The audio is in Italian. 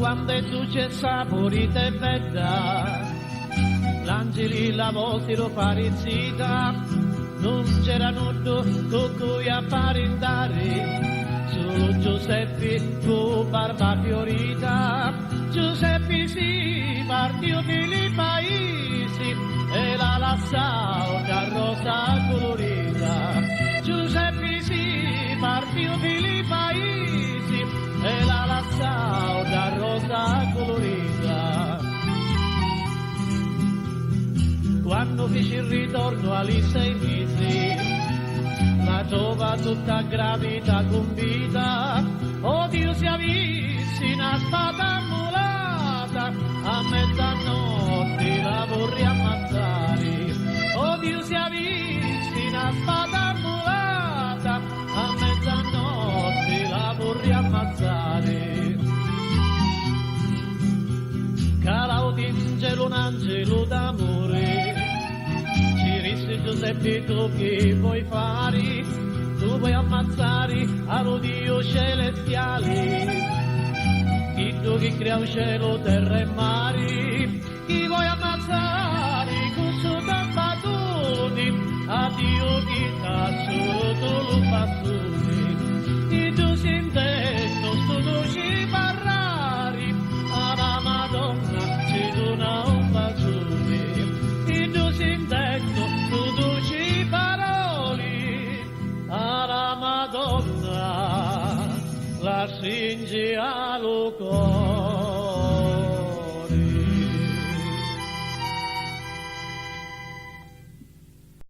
quando è dolce saporita e bella, l'angeli la vostra parizzita, non c'era nudo con cui apparentare, solo Giuseppe con barba fiorita. Giuseppe si partì per i paesi e la lassò da rosa colorita. Giuseppe si partì per i paesi e la lassò da rosa colorita. Quando fece il ritorno agli 6 mesi, la trova tutta gravita convita. Oh Dio, si avvissi una spada mulata, a mezzanotte la vorrei ammazzare. Oh Dio, si avvissi una spada mulata, a mezzanotte la vorrei ammazzare. Calao d'ingelo un angelo d'amore, ci risse Giuseppe tu che vuoi fare? Tu vuoi ammazzare allo Dio celestiale, chi tu che crea il cielo, terra e mari, chi vuoi ammazzare con suo tappatone, a Dio chi t'ha solo lo bastone, e tu si intendo sto dolce parlare, alla Madonna ci dona un bacione, e tu si intendo sto dolce parole, alla Madonna la stringe allo cuore.